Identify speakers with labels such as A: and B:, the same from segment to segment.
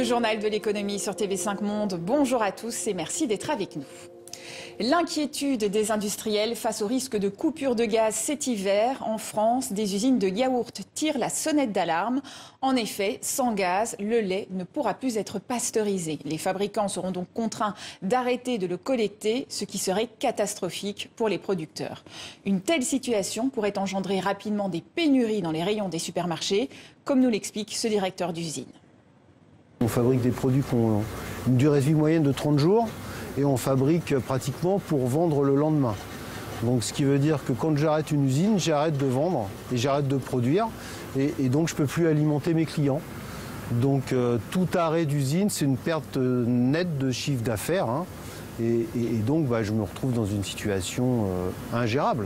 A: journal de l'économie sur TV5 Monde. Bonjour à tous et merci d'être avec nous. L'inquiétude des industriels face au risque de coupure de gaz cet hiver. En France, des usines de yaourt tirent la sonnette d'alarme. En effet, sans gaz, le lait ne pourra plus être pasteurisé. Les fabricants seront donc contraints d'arrêter de le collecter, ce qui serait catastrophique pour les producteurs. Une telle situation pourrait engendrer rapidement des pénuries dans les rayons des supermarchés, comme nous l'explique ce directeur d'usine.
B: On fabrique des produits qui ont une durée de vie moyenne de 30 jours. Et on fabrique pratiquement pour vendre le lendemain. Donc ce qui veut dire que quand j'arrête une usine, j'arrête de vendre et j'arrête de produire. Et donc je ne peux plus alimenter mes clients. Donc tout arrêt d'usine, c'est une perte nette de chiffre d'affaires. Et donc je me retrouve dans une situation ingérable.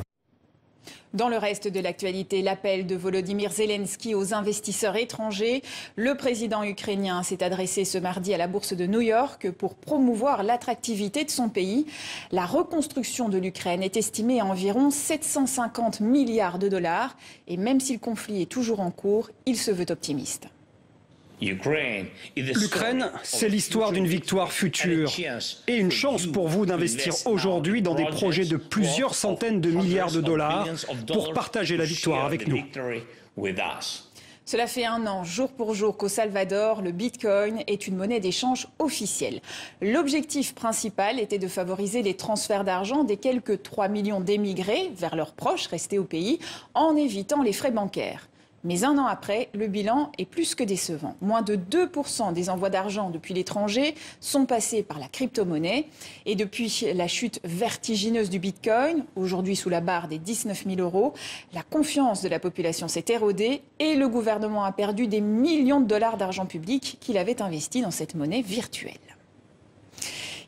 A: Dans le reste de l'actualité, l'appel de Volodymyr Zelensky aux investisseurs étrangers. Le président ukrainien s'est adressé ce mardi à la bourse de New York pour promouvoir l'attractivité de son pays. La reconstruction de l'Ukraine est estimée à environ 750 milliards de dollars. Et même si le conflit est toujours en cours, il se veut optimiste.
C: L'Ukraine, c'est l'histoire d'une victoire future et une chance pour vous d'investir aujourd'hui dans des projets de plusieurs centaines de milliards de dollars pour partager la victoire avec nous.
A: Cela fait un an, jour pour jour, qu'au Salvador, le Bitcoin est une monnaie d'échange officielle. L'objectif principal était de favoriser les transferts d'argent des quelques 3 millions d'émigrés vers leurs proches restés au pays en évitant les frais bancaires. Mais un an après, le bilan est plus que décevant. Moins de 2% des envois d'argent depuis l'étranger sont passés par la crypto-monnaie. Et depuis la chute vertigineuse du Bitcoin, aujourd'hui sous la barre des 19 000 €, la confiance de la population s'est érodée et le gouvernement a perdu des millions de dollars d'argent public qu'il avait investi dans cette monnaie virtuelle.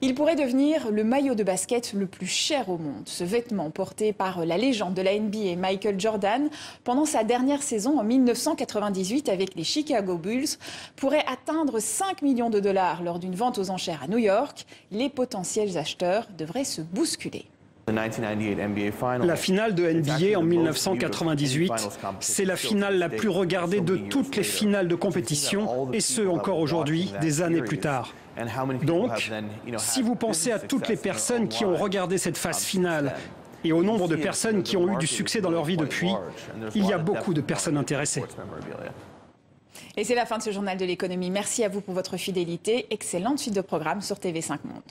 A: Il pourrait devenir le maillot de basket le plus cher au monde. Ce vêtement porté par la légende de la NBA, Michael Jordan, pendant sa dernière saison en 1998 avec les Chicago Bulls, pourrait atteindre 5 millions de dollars lors d'une vente aux enchères à New York. Les potentiels acheteurs devraient se bousculer.
C: La finale de NBA en 1998, c'est la finale la plus regardée de toutes les finales de compétition, et ce encore aujourd'hui, des années plus tard. Donc, si vous pensez à toutes les personnes qui ont regardé cette phase finale et au nombre de personnes qui ont eu du succès dans leur vie depuis, il y a beaucoup de personnes intéressées.
A: Et c'est la fin de ce journal de l'économie. Merci à vous pour votre fidélité. Excellente suite de programmes sur TV5 Monde.